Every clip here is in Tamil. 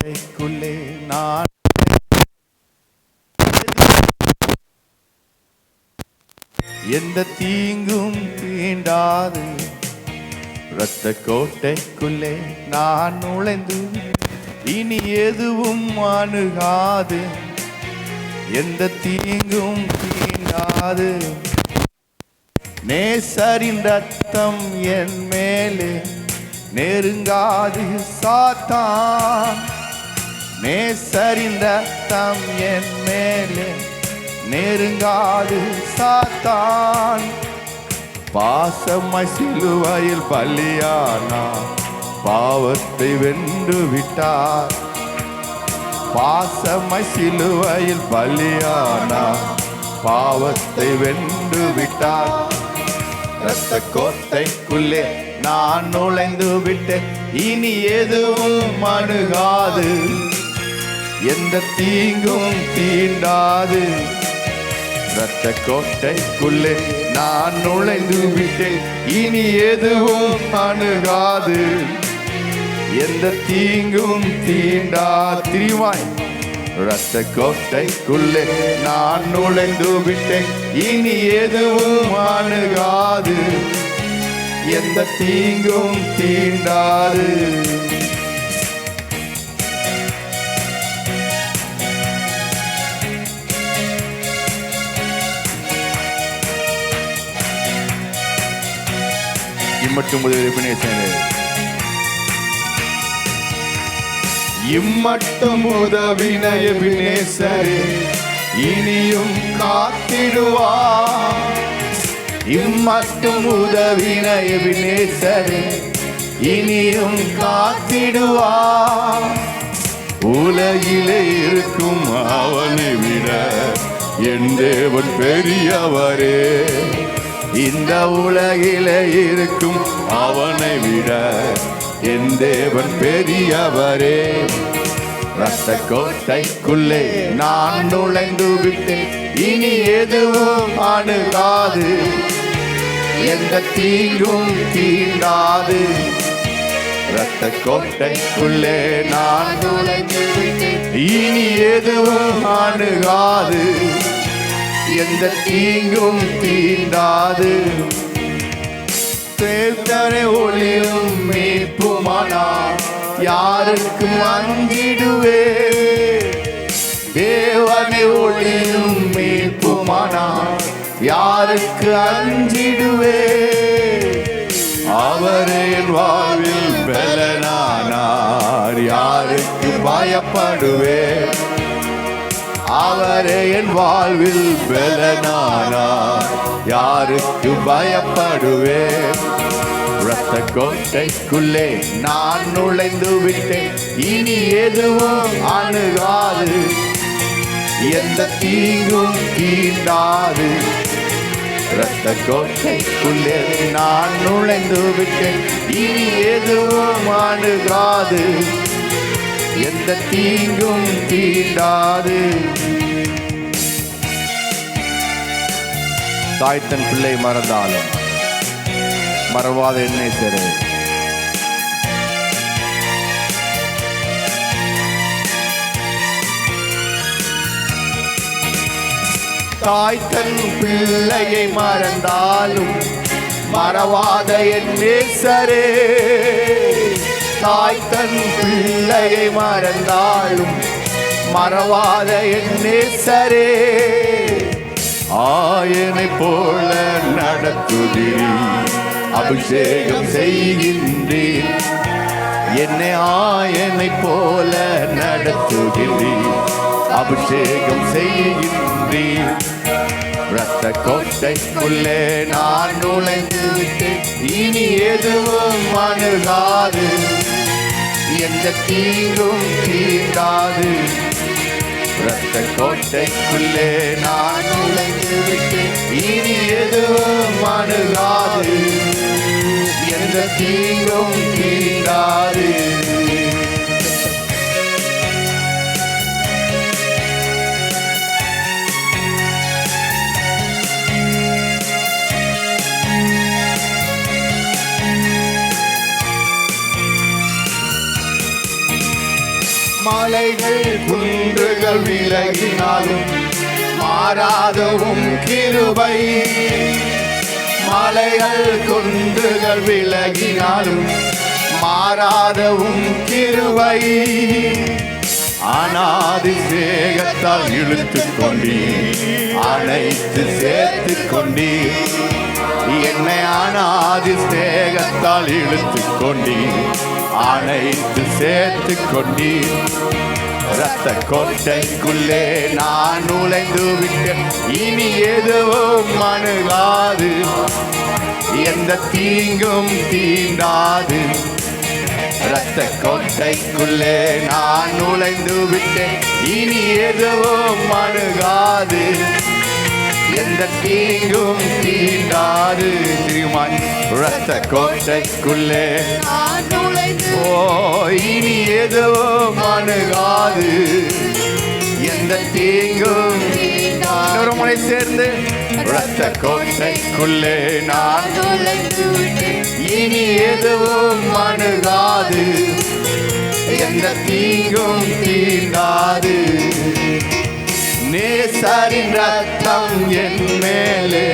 கோட்டைக்குள்ளே நான் எந்த தீங்கும் தீண்டாது. இரத்த கோட்டைக்குள்ளே நான் நுழைந்து இனி எதுவும் அணுகாது. எந்த தீங்கும் தீண்டாது. நேசரின் ரத்தம் என் மேலே நெருங்காது சாத்தான். நேசரின் ரத்தம் என் மேலே நெருங்காது சாத்தான். பாசமாய் சிலுவையில் பலியானார், பாவத்தை வென்று விட்டார். பாசமாய் சிலுவையில் பலியானார், பாவத்தை வென்று விட்டார். இரத்த கோட்டைக்குள்ளே நான் நுழைந்து விட்டேன், இனி எதுவும் அணுகாது. எந்த தீங்கும் தீண்டாது. இரத்த கோட்டைக்குள்ளே நான் நுழைந்து விட்டேன், இனி எதுவும் அணுகாது. எந்த தீங்கும் தீண்டாது. திரிவாய். இரத்த கோட்டைக்குள்ளே நான் நுழைந்து விட்டேன், இனி எதுவும் அணுகாது. எந்த தீங்கும் தீண்டாது. இம்மட்டும் இம்மட்டும் உதவின எபினேசரே, இனியும் காத்திடுவார். இம்மட்டும் உதவின எபினேசரே, இனியும் காத்திடுவார். உலகிலே இருக்கும் அவனை விட என் தேவன் பெரியவரே. இந்த உலகிலே இருக்கும் அவனை விட என் தேவன் பெரியவரே. இரத்த கோட்டைக்குள்ளே நான் நுழைந்து விட்டேன், இனி எதுவும் அணுகாது. எந்த தீங்கும் தீண்டாது. இரத்த கோட்டைக்குள்ளே நான் நுழைந்து விட்டேன், இனி எதுவும் அணுகாது. எந்த தீங்கும் தீண்டாது. தேவனே ஒளியும் மீட்புமானார், யாருக்கும் அஞ்சிடுவே. தேவனே ஒளியும் மீட்புமானார், யாருக்கு அஞ்சிடுவே. அவரே என் வாழ்வில் பலனானார், யாருக்கு பயப்படுவே. அவரே என் வாழ்வில் பலனானார், யாருக்கு பயப்படுவே. இரத்த கோட்டைக்குள்ளே நான் நுழைந்து விட்டேன், இனி எதுவும் அணுகாது. எந்த தீங்கும் தீண்டாது. இரத்த கோட்டைக்குள்ளே நான் நுழைந்து விட்டேன், இனி எதுவும் அணுகாது. எந்த தீங்கும் தீண்டாது. தாய் தன் பிள்ளை மறந்தாலும் மறவாத என்னை சேரு. தாய் தன் பிள்ளையை மறந்தாலும் மறவாத என் நேசரே. தாய் தன் பிள்ளையை மறந்தாலும் மறவாத என் நேசரே. ஆயனை போல நடத்துகிறீர், அபிஷேகம் செய்கின்றீர். என்னை ஆயனை போல நடத்துகிறீர், அபிஷேகம் செய்கின்றீர். இரத்த கோட்டைக்குள்ளே நான் நுழைந்து விட்டேன், இனி எதுவும் அணுகாது. எந்த தீங்கும் தீண்டாது. இரத்த கோட்டைக்குள்ளே நான் நுழைந்து விட்டேன், இனி எதுவும் அணுகாது. எந்த தீங்கும் தீண்டாது. மலைகள் குன்றுகள் விலகினாலும் மாறாதவும் கிருபை. மலைகள் குன்றுகள் விலகினாலும் மாறாதவும் கிருபை. அநாதி சேகத்தால் இழுத்து கொண்டீர், அனைத்து சேர்த்து கொண்டீர். என்னை அநாதி சேகத்தால் இழுத்து கொண்டீர், அனைத்து சேர்த்து கொண்டீர். ரத்த கோட்டைக்குள்ளே நான் நுழைந்து விட்டேன், இனி எதுவும் அணுகாது, எந்த தீங்கும் தீண்டாது. ரத்த கோட்டைக்குள்ளே நான் நுழைந்து விட்டேன், இனி எதுவும் அணுகாது, எந்த தீங்கும் தீண்டாது. ரத்த கோட்டைக்குள்ளே ஓ இனி எதுவும் அணுகாது, எந்த தீங்கும். ஒரு முறை சேர்ந்து ரத்த கோட்டைக்குள்ளே நான் இனி எதுவும் அணுகாது, எந்த தீங்கும் தீண்டாது. நேசரின் ரத்தம் என் மேலே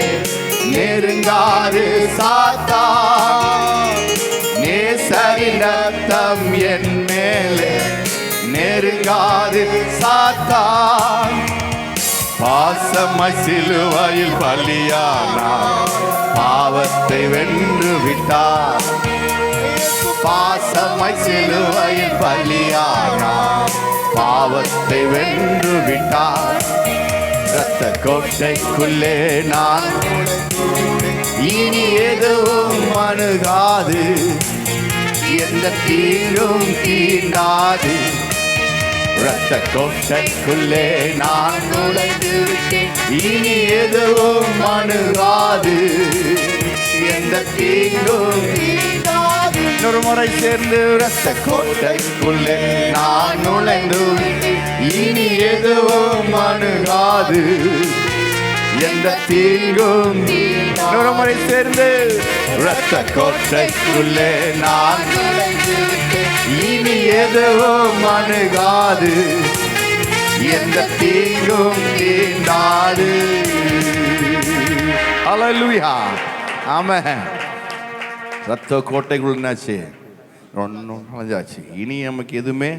நெருங்காது சாத்தான். நேசரின் ரத்தம் என் மேலே நெருங்காது சாத்தான். பாசமாய் சிலுவையில் பலியானார், பாவத்தை வென்று விட்டார். பாசமாய் சிலுவையில் பலியானார், பாவத்தை வென்று விட்டார். ரத்த கோட்டைக்குள்ளே நான் இனி எதுவும் அணுகாது, எந்த தீங்கும் தீண்டாது. ரத்த கோட்டைக்குள்ளே நான் நுழைந்து விட்டேன், இனி எதுவும் அணுகாது, எந்த தீங்கும் தீண்டாது. இன்னொரு முறை சேர்ந்து ரத்த கோட்டைக்குள்ளே நான் நுழைந்து விட்டேன், இனி எதுவும் அணுகாது, எந்த தீங்கும். இன்னொரு முறை சேர்ந்து ரத்த கோட்டைக்குள்ளே நான் நுழைந்து விட்டேன், இனி எதுவும் அணுகாது, எந்த தீங்கும் தீண்டாது. ஹல்லேலூயா, ஆமென். ரத்த கோட்டைக்குள்ள என்னாச்சு? நுழைஞ்சாச்சு. இனி நமக்கு எதுவுமே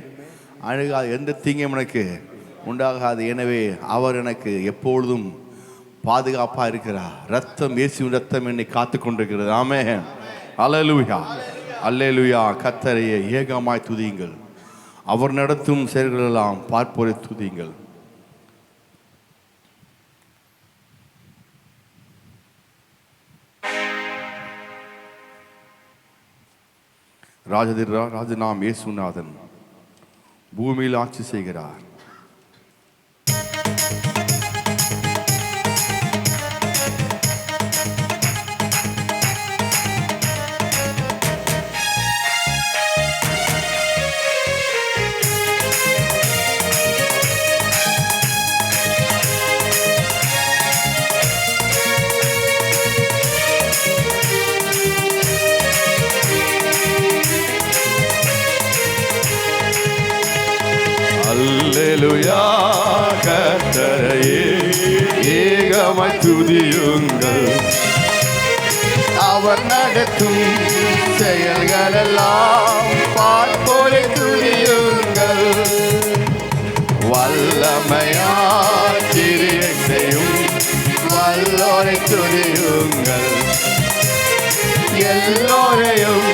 அணுகாது, எந்த தீங்கும் எனக்கு உண்டாகாது. எனவே அவர் எனக்கு எப்பொழுதும் பாதுகாப்பாக இருக்கிறார். ரத்தம், இயேசுவின் ரத்தம் என்னை காத்து கொண்டிருக்கிறது. ஆமென். ஹல்லேலூயா, அல்லேலூயா. கர்த்தரையே ஏகமாய் துதியுங்கள், அவர் நடத்தும் செயல்களெல்லாம் பார்ப்போரை துதியுங்கள். ராஜநாம் இயேசுநாதன் பூமியில் ஆட்சி செய்கிறார். அல்லேலூயா, கர்த்தரையே ஏகமாய் துதியுங்கள், அவர் நடத்தும் செயல்களெல்லாம் பார்ப்போரை துதியுங்கள். வல்லமையாய் கிரியை செய்யும் வல்லோரை துதியுங்கள். எல்லோரையும்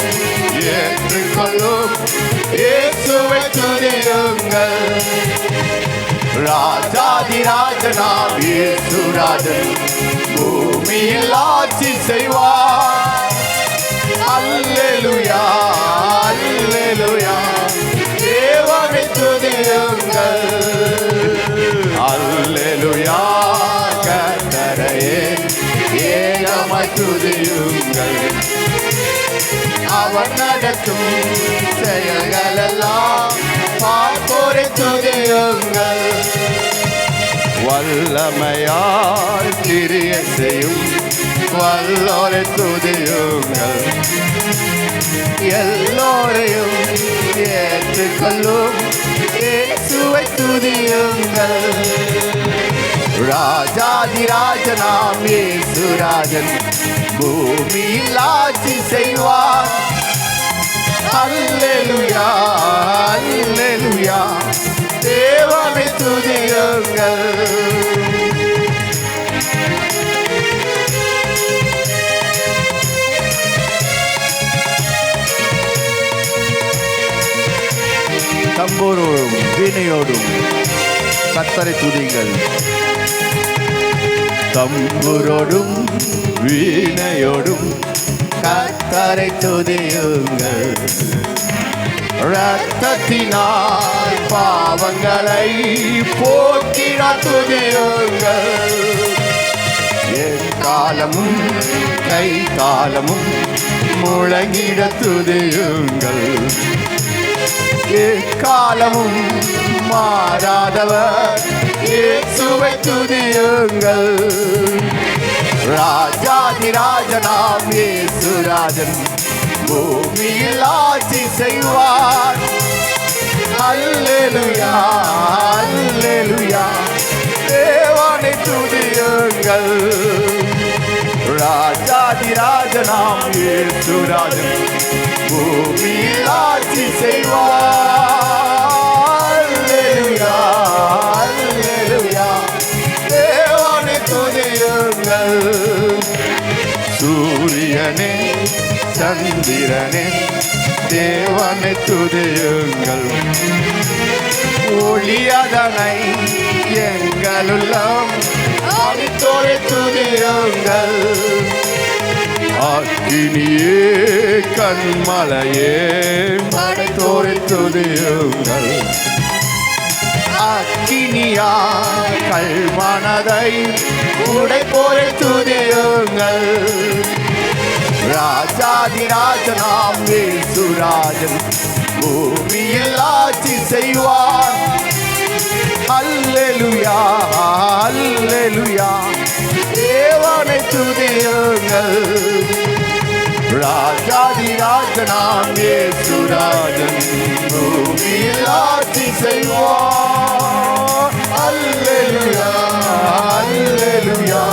ஏற்றுக்கொள்ளும் இயேசுவை துதியுங்கள். ராஜாதி ராஜனாம் இயேசுராஜன் பூமியில் ஆட்சி செய்வார். அல்லேலூயா, அல்லேலூயா, தேவனை துதியுங்கள். அல்லேலூயா, கர்த்தரையே ஏகமாய் துதியுங்கள், அவர் நடத்தும் செயல்களெல்லாம் பார்ப்போரை துதியுங்கள். வல்லமையாய் கிரியை செய்யும் வல்லோரை துதியுங்கள். எல்லோரையும் ஏற்றுக்கொள்ளும் இயேசுவை துதியுங்கள். ராஜாதிராஜனாம் இயேசுராஜன் பூமியில் ஆட்சி செய்வார். அல்லேலூயா அல்லேலூயா தேவனை துதியுங்கள். தம்பூரோடும் வீணையோடும் கர்த்தரை துதியுங்கள். தம்பூரோடும் வீணையோடும் கர்த்தரை துதியுங்கள். இரத்தத்தினால் பாவங்களை போக்கிட துதியுங்கள். என் காலமும் கை காலமும் முழங்கிட துதியுங்கள். எக்காலமும் மாறாதவர் இயேசுவை துதியுங்கள். ராஜாதிராஜனாம் இயேசுராஜன் பூமியில் ஆட்சி செய்வார். அல்லேலூயா அல்லேலூயா தேவனை துதியுங்கள். ராஜாதிராஜனாம் இயேசுராஜன் பூமியில் ஆட்சி செய்வார். அல்லேலூயா அல்லேலூயா தேவனை துதியுங்கள். சூரியனே சந்திரனே தேவனை துதியுங்கள். ஒளியதனை எங்களுள்ளம் அடித்தோரை துதியுங்கள். அக்கினியே கண்மலையே படைத்தோரை துதியுங்கள். அக்கினியா கல்மனதை உடைப்போரை துதியுங்கள். ராஜாதிராஜனாம் இயேசுராஜன் பூமியில் ஆட்சி செய்வார். அல்லேலூயா அல்லேலூயா தேவனை துதியுங்கள். ராஜாதிராஜனாம் இயேசுராஜன் பூமியில் ஆட்சி செய்வார். அல்லேலூயா அல்லேலூயா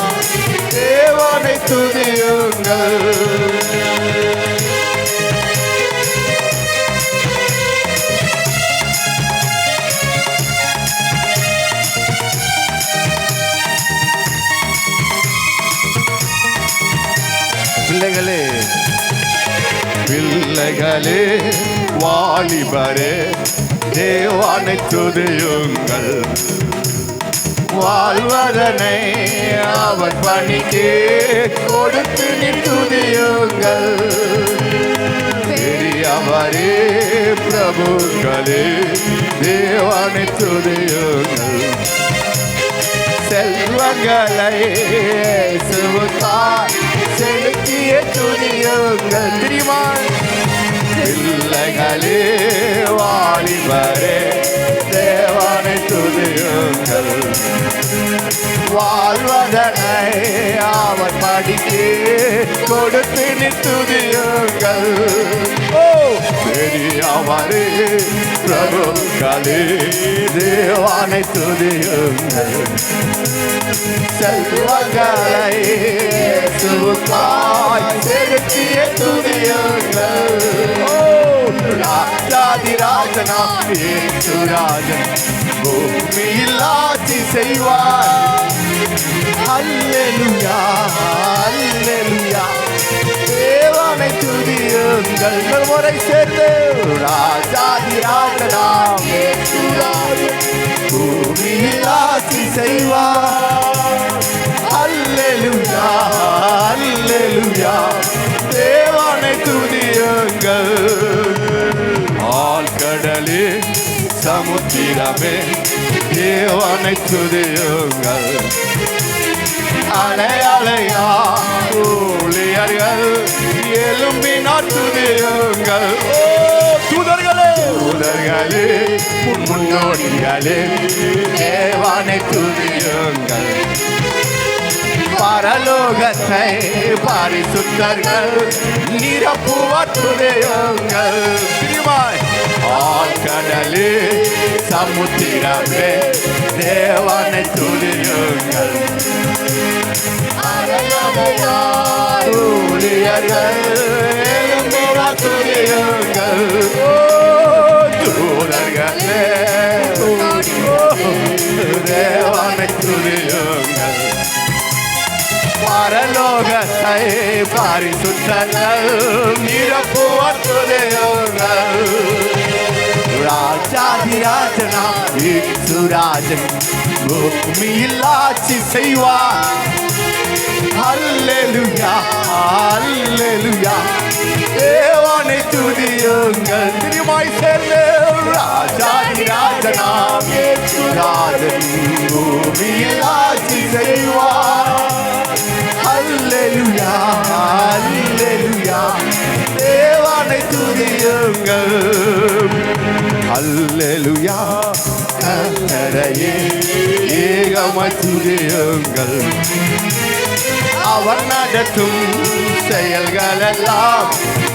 தேவனை துதியுங்கள். பிள்ளைகளே பிள்ளைகளே வாலிபரே தேவனை துதியுங்கள். வாழ்வதனை அவர் பணிக்கு கொடுத்து துதியுங்கள். பெரியவரே பிரபுக்களே தேவனை துதியுங்கள். செல்வங்களை இயேசுவுக்காய் செலுத்திய துதியுங்கள். தெரியுமா? பிள்ளைகளே வாலிபரே தேவனை துதியுங்கள். வாழ்வதனை அவர் படிக்கு கொடுத்து துதியுங்கள். ஓ பெரியவரே பிரபுக்களே தேவனை துதியுங்கள். செல்வங்களை இயேசுவுக்காய் செலுத்திய துதியுங்கள். ராஜாதிராஜனாம் இயேசுராஜன் பூமியில் ஆட்சி செய்வார். அல்லேலூயா அல்லேலூயா தேவனை துதியுங்கள். முறை சேர்ந்து ராஜாதிராஜனாம் இயேசுராஜன் பூமியில் ஆட்சி செய்வார். அல்லேலூயா அல்லேலூயா தேவனை துதியுங்கள். ஆழ்கடலே சமுத்திரமே தேவனை துதியுங்கள். அலையா ஊழியர்கள் எழும்பினார் துதியுங்கள். தூதர்களே தூதர்களே முன்னோடிகளே தேவனை துதியுங்கள். பரலோகத்தை பரிசுத்தர்கள் நிரப்புவார் துதியுங்கள். ஆழ்கடலே சமுத்திரமே தேவனை துதியுங்கள். ஊழியர்கள் துதியுங்கள். தூதர்களே தேவனை துதியுங்கள். பரலோகத்தை பரிசுத்தர்கள் நிரப்புவார் துதியுங்கள். ராஜாதிராஜனாம் இயேசுராஜன் பூமியில் ஆட்சி செய்வார். அல்லேலூயா அல்லேலூயா தேவனை துதியுங்கள். திருமாய் சேர்ந்து ராஜாதிராஜனாம் இயேசுராஜன் பூமியில் ஆட்சி செய்வார். அல்லேலூயா அல்லேலூயா தேவனை துதியுங்கள். அல்லேலூயா கர்த்தரையே ஏகமாய் துதியுங்கள். அவர் நடத்தும் செயல்களெல்லாம்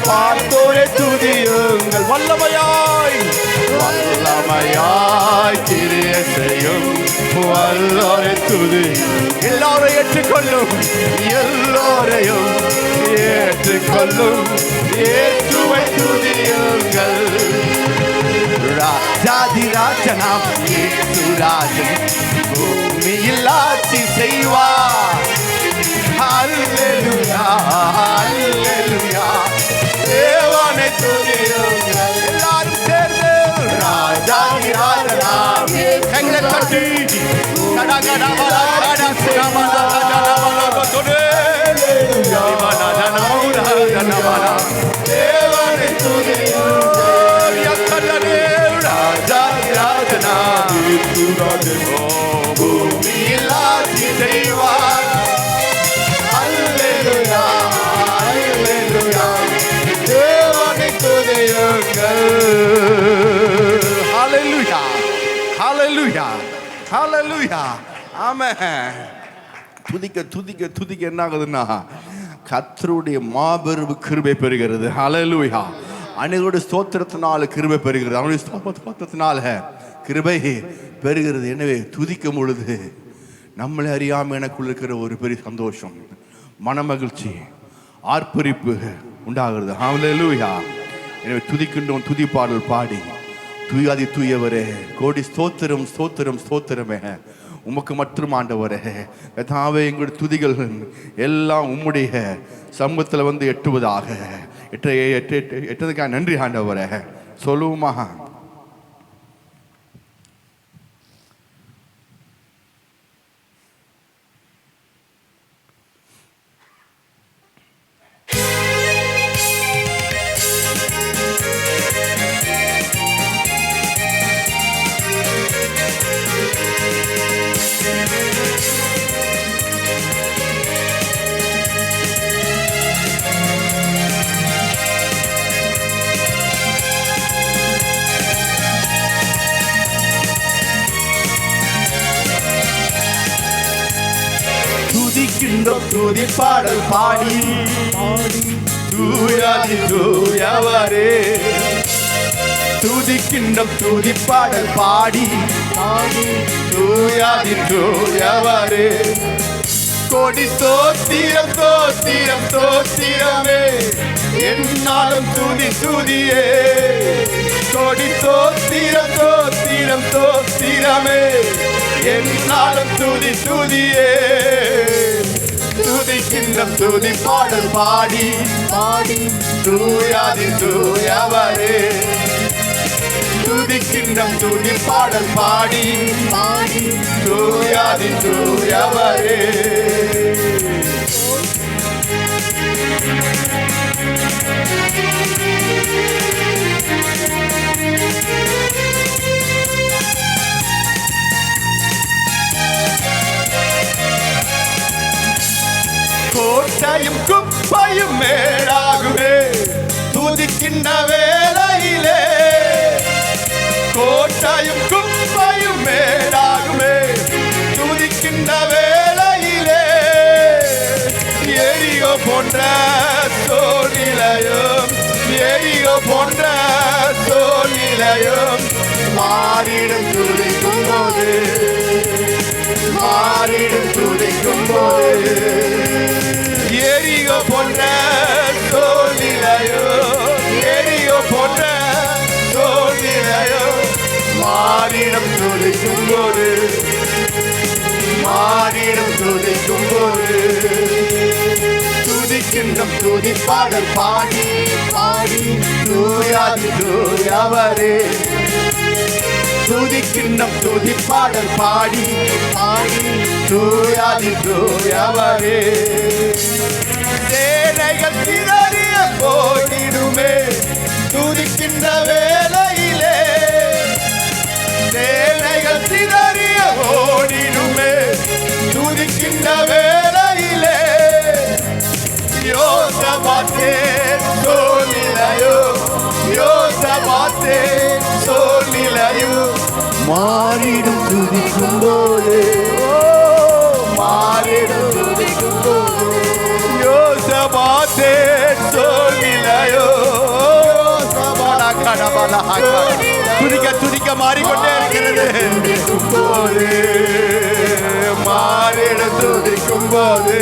பார்த்தோரை துதியுங்கள். வல்லமையாய் வல்லமையாய் கிரியை செய்யும் வல்லோரை துதி. எல்லோரையும் ஏற்றுக்கொள்ளும் எல்லோரையும் ஏற்றுக்கொள்ளும் இயேசுவை துதியுங்கள். ராஜாதிராஜனாம் இயேசுராஜன் பூமியில் ஆட்சி செய்வார். அல்லேலூயா அல்லேலூயா தேவனை துதியுங்கள். எல்லாரும் சேர்ந்து ராஜாதிராஜனாம் கைகளை தட்டி தேவனை துதியுங்கள். ராஜாதிராஜனாம் பூமியில் ஆட்சி செய்வார். அல்லேலூயா அல்லேலூயா தேவனை துதியுங்கள். ஹல்லேலூயா ஹல்லேலூயா ஹல்லேலூயா ஆமென். துதிக்க துதிக்க துதிக்க என்ன ஆகுதுன்னா கர்த்தருடைய மாபெரும் கிருபை பெறுகிறது. ஹல்லேலூயா. அனைவருடைய ஸ்தோத்திரத்தினால கிருபை பெறுகிறது. அவனுடைய ஸ்தோத்திரத்தினால கிருபை பெறுகிறது. எனவே துதிக்கும் பொழுது நம்மளை அறியாமல் எனக்குள்ள இருக்கிற ஒரு பெரிய சந்தோஷம், மனமகிழ்ச்சி, ஆர்ப்பரிப்பு உண்டாகிறது. ஹல்லேலூயா. எனவே துதிக்கின்றோம். துதி பாடல் பாடி தூயாதி தூயவரே கோடி ஸ்தோத்திரம் ஸ்தோத்திரம் ஸ்தோத்திரமே உமக்கு மற்றும் ஆண்டவரே. கர்த்தாவே எங்களுடைய துதிகள் எல்லாம் உம்முடைய சமூகத்தில் வந்து எட்டுவதாக. எட்டதுக்காக நன்றி ஆண்டவரே. சொல்லுவோமா? துதிக்கின்றோம் துதி பாடல் பாடி தூயாதி தூயவரே. துதிக்கின்றோம் துதி பாடல் பாடி தூயாதி தூயவரே. கோடி ஸ்தோத்திரம் ஸ்தோத்திரம் ஸ்தோத்திரமே என்னாலும் துதி துதியே. கோடி ஸ்தோத்திரம் ஸ்தோத்திரம் ஸ்தோத்திரமே என்னாலும் துதி துதியே. துதிக்கின்றோம் துதி பாடல் பாடி தூயாதி தூயவரே. துதிக்கின்றோம் துதி பாடல் பாடி தூயாதி தூயவரே. கோட்டையும் குப்பையும் மேலாகுமே துதிக்கின்ற வேளையிலே. கோட்டையும் குப்பையும் மேலாகுமே துதிக்கின்ற வேளையிலே. சூழ்நிலையும் எரியோ போன்ற சூழ்நிலையும் மாறிடும் துதிக்கும் போது, மாறிடும் துதிக்கும் போது. எரியோ போன்ற சூழ்நிலையும் எரியோ போன்ற சூழ்நிலையும் மாறிடும் துதிக்கும் போது, மாறிடும் துதிக்கும் போது. துதிக்கின்றும் துதிப்பாடல் பாடி பாடி தூயாதி தூயவரே. துதிக்கின்றும் துதிப்பாடல் பாடி பாடி தூயாதி தூயவரே. சேனைகள் சிதறிய போயிடுமே துதிக்கின்ற வேளையிலே, சேனைகள் சிதறிய ஓடிடுமே துதிக்கின்ற வேளையிலே. யோசபாத்தே சூழ்நிலையோ, யோசபாத்தே சூழ்நிலையோ மாறிடும் துதிக்கும் போது, மாறிடும் துதிக்கும் போது. யோசபாத்தே சூழ்நிலையோ துதிக்க துதிக்க மாறிக்கொண்டே இருக்கிறது. போது மாறிடும் துதிக்கும் போது.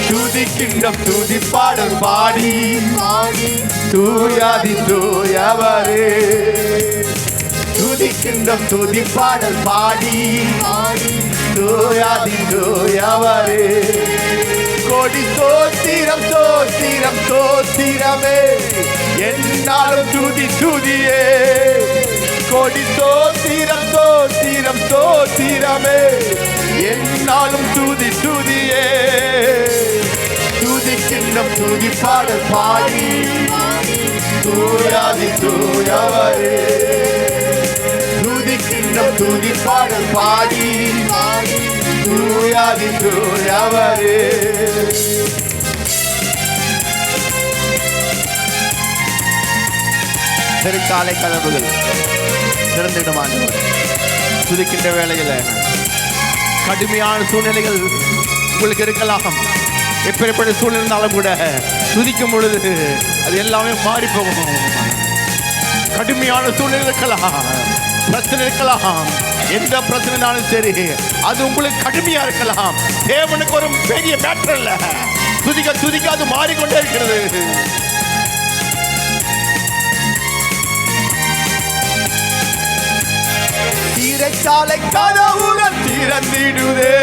துதிக்கின்றும் துதிப்பாடல் பாடி பாடி தூயாதி தூயவரே. துதிக்கின்றும் துதிப்பாடல் பாடி பாடி தூயாதி தூயவரே. கோடி ஸ்தோத்திரம் ஸ்தோத்திரம் ஸ்தோத்திரமே என்னாலும் துதி துதியே. கோடி ஸ்தோத்திரம் ஸ்தோத்திரம் ஸ்தோத்திரமே என்னாலும் துதி துதியே. துதிக்கின்றும் துதிப்பாடல் பாடி தூயாதி தூயவரே. துதிக்கின்றும் துதிப்பாடல் பாடி தூயாதி தூயவரே. திருக்காலை கதவுகள் திறந்துவிடும் ஆண்டவர். துதிக்கின்ற வேளையில் கடுமையான சூழ்நிலைகள் உங்களுக்கு இருக்கலாம். எப்படிப்பட்ட சூழ்நிலை இருந்தாலும் கூட துதிக்கும் பொழுது அது எல்லாமே மாறி போகும். கடுமையான சூழ்நிலை இருக்கலாம், பிரச்சனை இருக்கலாம், எந்த பிரச்சனைனாலும் சரி அது உங்களுக்கு கடுமையா இருக்கலாம். தேவனுக்கு ஒரு பெரிய மேட்டர் இல்ல. துதிக்க துதிக்க அது மாறிக்கொண்டே இருக்கிறது. சிறைச்சாலை கதவுகள் திறந்திடுதே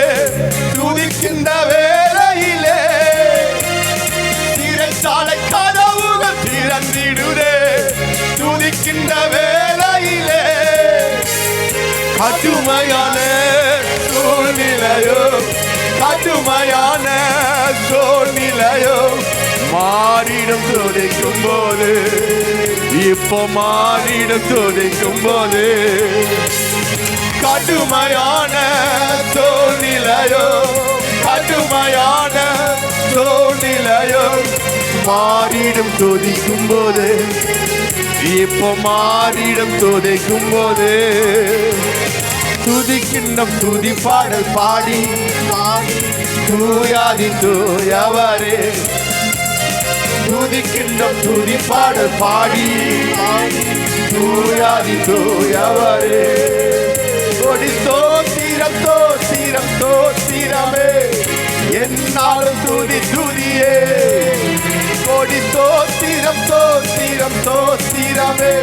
துதிக்கின்ற வேளையிலே. சிறைச்சாலை கதவுகள் திறந்திடுதே துதிக்கின்ற வேளையிலே. கடுமையான சூழ்நிலையோ, கடுமையான சூழ்நிலையோ மாறிடும் துதிக்கும் போது, இப்போ மாறிடும் துதிக்கும் போது. கடுமையான சூழ்நிலையோ, கடுமையான சூழ்நிலையோ மாறிடும் துதிக்கும் போது, இப்போ மாறிடும் துதிக்கும் போது. துதிக்கின்றும் துதிப்பாடல் பாடி தூயாதி தூயவரே. துதிக்கின்றும் துதிப்பாடல் பாடி தூயாதி தூயவரே. கோடி ஸ்தோத்திரம் ஸ்தோத்திரம் ஸ்தோத்திரமே என்னாலும் துதி துதியே. கோடி ஸ்தோத்திரம் ஸ்தோத்திரம் ஸ்தோத்திரமே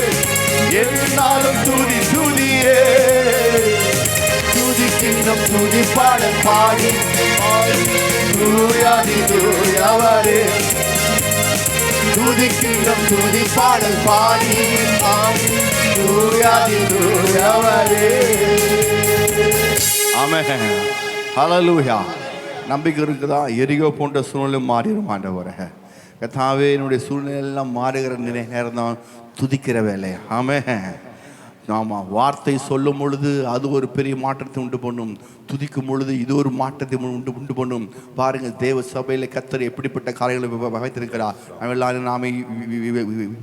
என்னாலும் துதி துதியே. துதிக்கின்றும் துதிப்பாடல் பாடி தூயாதி தூயவரே. துதிக்கின்றும் துதிப்பாடல் பாடி தூயாதி தூயவரே. ஆமென். ஹல்லேலூயா. நம்பிக்கை இருக்குதா? எரிகோ போன்ற சூழ்நிலை மாறிடும் ஆண்டவரே. கர்த்தாவே, என்னுடைய சூழ்நிலை எல்லாம் மாறுகிற நேரம் தான் துதிக்கிற வேலை. ஆமென். ஆமாம், வார்த்தை சொல்லும் பொழுது அது ஒரு பெரிய மாற்றத்தை உண்டு பண்ணும். துதிக்கும் பொழுது இது ஒரு மாற்றத்தை உண்டு பண்ணும். பாருங்கள், தேவ சபையில் கர்த்தர் எப்படிப்பட்ட காரியங்களை வைத்திருக்கிறார். நம்ம எல்லாரும் நாமே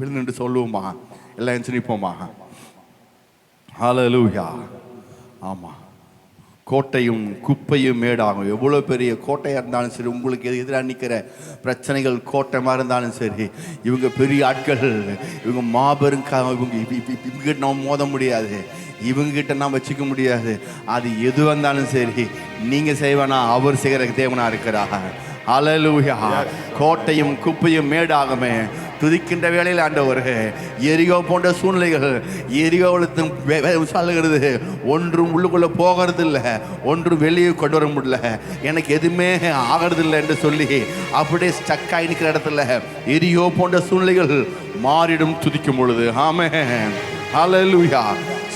விழுந்து சொல்லுவோமா? எல்லாம் எந்திரிப்போமா? ஹல்லேலூயா. ஆமாம், கோட்டையும் குப்பையும் மேடாகும். எவ்வளோ பெரிய கோட்டையாக இருந்தாலும் சரி, உங்களுக்கு எதிராக நிற்கிற பிரச்சனைகள் கோட்டைமாக இருந்தாலும் சரி, இவங்க பெரிய ஆட்கள், இவங்க மாபெரும் இவங்ககிட்ட நம்ம மோத முடியாது, இவங்ககிட்ட நாம் வச்சுக்க முடியாது. அது எது வந்தாலும் சரி, நீங்கள் செய்வேனா அவர் செய்கிற தேவனாக இருக்கிறார். ஹல்லேலூயா. கோட்டையும் குப்பையும் மேடாகுமே. துதிக்கின்ற வேளையில் ஆண்டவரே, எரிகோ போன்ற சூழ்நிலைகள், எரிகோவில் சொல்லுகிறது, ஒன்றும் உள்ளுக்குள்ளே போகிறது இல்லை, ஒன்றும் வெளியே கொண்டு வர முடியல, எனக்கு எதுவுமே ஆகிறது இல்லை என்று சொல்லி அப்படியே ஸ்டக் ஆகி நிற்கிற இடத்துல எரிகோ போன்ற சூழ்நிலைகள் மாறிடும் துதிக்கும் பொழுது. ஆமென். ஹல்லேலூயா.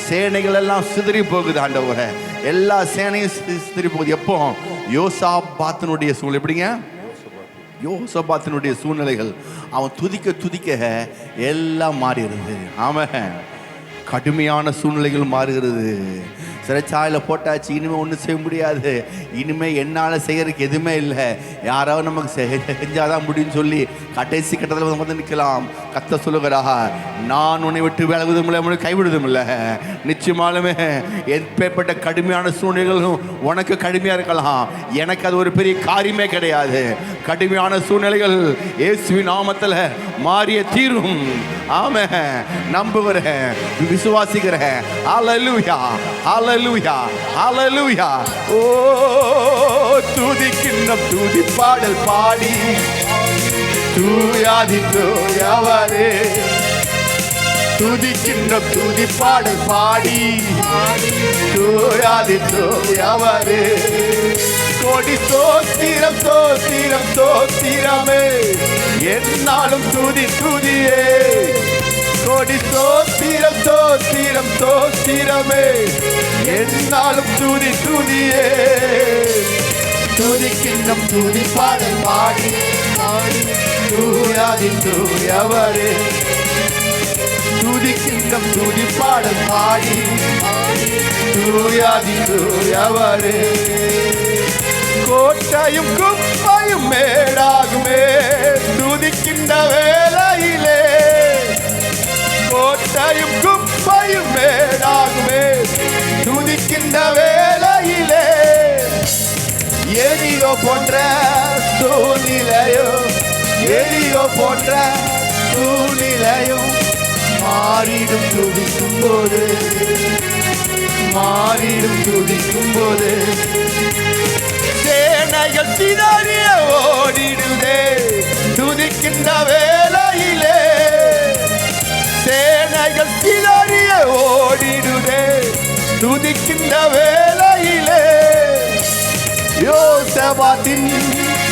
சேனைகள் எல்லாம் சிதறி போகுது ஆண்டவரே, எல்லா சேனையும் சிதறி போகுது. எப்போ? யோசாபாத்தினுடைய சூழ்நிலை. எப்படிங்க? யோசாபாத்தினுடைய சூழ்நிலைகள் அவன் துதிக்க துதிக்க எல்லாம் மாறிடுது. ஆமாம், கடுமையான சூழ்நிலைகள் மாறுகிறது. சிறைச்சாலையில் போட்டாச்சு, இனிமேல் ஒன்றும் செய்ய முடியாது, இனிமேல் என்னால் செய்கிறதுக்கு எதுவுமே இல்லை, யாராவது நமக்கு செஞ்சாதான் முடியும்னு சொல்லி கடைசி கட்டத்தில் வந்து நிற்கலாம். கத்த சொல்லுகிறா, நான் உன்னை விட்டு விலகுவதும் இல்லை, உன்னை கைவிடுவதும் இல்லை. நிச்சயமாலுமே எப்பேற்பட்ட கடுமையான சூழ்நிலைகளும் உனக்கு கடுமையாக இருக்கலாம், எனக்கு அது ஒரு பெரிய காரியமே கிடையாது. கடுமையான சூழ்நிலைகள் இயேசுவின் நாமத்தில் மாறிய தீரும். ஆமென். நம்புகிறேன், விசுவாசிக்கிறேன். ஹல்லேலூயா, ஹல்லேலூயா, ஹல்லேலூயா. ஓ, துதிக்கின்ற துதி பாடல் பாடி தூயாதி தூயவரே, துதிக்கின்ற துதி பாடல் பாடி தூயாதி தூயவரே. கோடி ஸ்தோத்திரம் ஸ்தோத்திரம் ஸ்தோத்திரமே, என்னாலும் துதி துதியே. கோடி ஸ்தோத்திரம் ஸ்தோத்திரம் ஸ்தோத்திரமே, என்னாலும் துதி துதியே. துதிக்கின்றம் துதி பாடல் பாடி தூயாதி தூயவரே, துதிக்கின்றம் துதி பாடல் பாடி தூயாதி தூயவரே. கோட்டையும் குப்பையும் மேடாகுமே துதிக்கின்ற வேளையிலே, கோட்டையும் குப்பையும் மேடாகுமே துதிக்கின்ற வேளையிலே. எரியோ போன்ற சூழ்நிலையும், எரியோ போன்ற சூழ்நிலையும் மாறிடும் துதிக்கும் போது, மாறிடும் துதிக்கும் போது. சேனைகள் சிதறிய ஓடிடுதே துதிக்கின்ற வேளையிலே, சேனைகள் சிதறிய ஓடிடுதே துதிக்கின்ற வேளையிலே. யோசபாத்தின்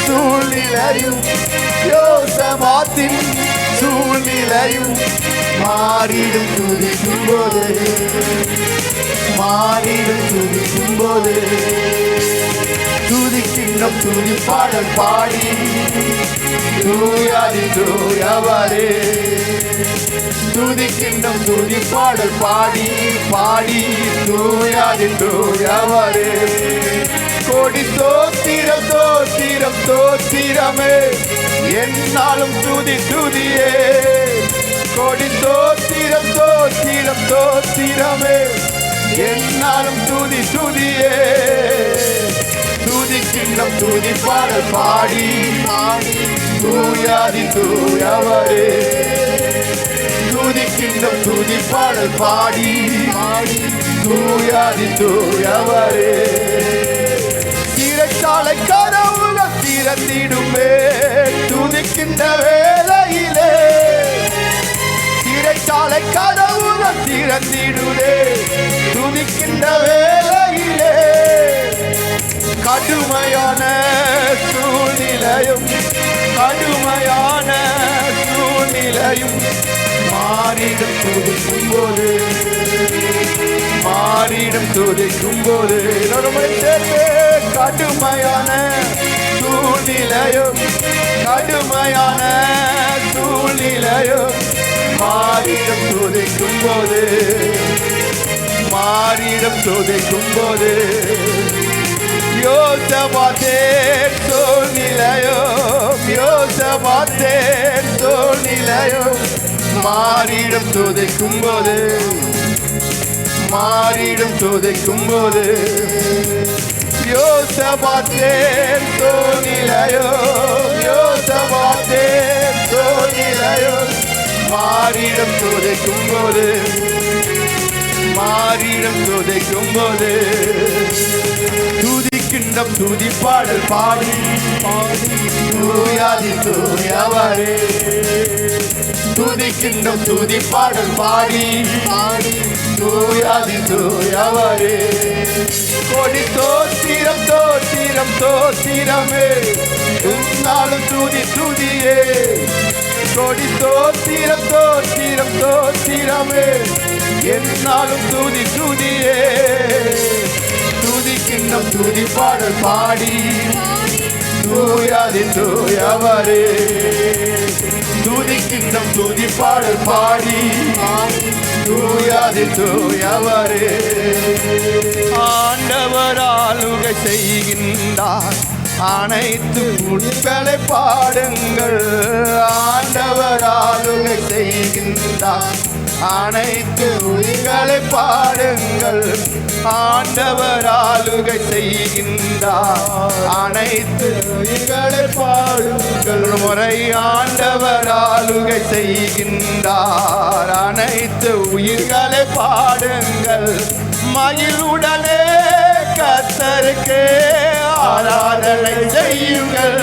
சூழ்நிலையும், யோசபாத்தின் சூழ்நிலையும் மாறிடும் துதிக்கும் போது, மாறிடும் துதிக்கும் போது. துதிக்கின்றம் துதி பாடல் பாடி தூயாதி தூயவரே, துதிக்கின்றம் துதி பாடல் பாடி பாடி தூயாதி தூயவரே. கோடி ஸ்தோத்திரம் ஸ்தோத்திரம் ஸ்தோத்திரமே, என்னாலும் துதி துதியே. கோடி ஸ்தோத்திரம் ஸ்தோத்திரம் ஸ்தோத்திரமே, என்னாலும் துதி துதியே. துதிக்கின்றம் துதி பாடல் பாடி தூயாதி தூயவரே, துதிக்கின்றம் துதி பாடல் பாடி தூயாதி தூயவரே. சிறைச்சாலை கதவுகள் திறந்திடுமே துதிக்கின்ற வேளையிலே, சிறைச்சாலை கதவுகள் திறந்திடுதே துதிக்கின்ற வேளையிலே. கடுமையான சூழ்நிலையும், கடுமையான சூழ்நிலையும் மாறிடும் துதிக்கும் போது, மாறிடும் துதிக்கும் போது. கடுமையான சூழ்நிலையும், கடுமையான சூழ்நிலையும் மாறிடும் துதிக்கும் போது, மாறிடும் துதிக்கும் போது. யோசபாத்தேன் சூழ்நிலையும், யோசபாத்தேன் சூழ்நிலையும் மாறிடும் துதிக்கும் போது, மாறிடும் துதிக்கும் போது யோசபாத்தேன் தோனிலையோ யோசபாத்தேன் தோனிலையோ மாறிடும் துதிக்கும் போது மாறிடும் துதிக்கும் போது துதிக்கின்றம் துதி பாடல் பாடி தூயாதி தூயவரே துதிக்கின்றம் துதி பாடல் பாடி தூயாதி தூயவரே கொடி தோத்திரம் தோத்திரம் தோத்திரமே நாளும் துதி துதியே கொடி தோத்திரம் தோத்திரம் தோத்திரமே என்னாலும் துதி துதியே துதிக்கின்றம் துதி பாடல் பாடி தூயாதி தூயவரே துதிக்கின்றம் துதி பாடல் பாடி தூயாதி தூயவரே ஆண்டவர் ஆளுகை செய்கின்றார் அனைத்து உட்களை பாடுங்கள் ஆண்டவர் ஆளுகை செய்கின்றார் அனைத்து உயிர்களை பாடுங்கள் ஆண்டவர் ஆளுகை செய்கின்றார் அனைத்து உயிர்களை பாடுங்கள் முறை ஆண்டவர் ஆளுகை செய்கின்றார் அனைத்து உயிர்களை பாடுங்கள் மகிழ்வுடனே கர்த்தருக்கு ஆராதனை செய்யுங்கள்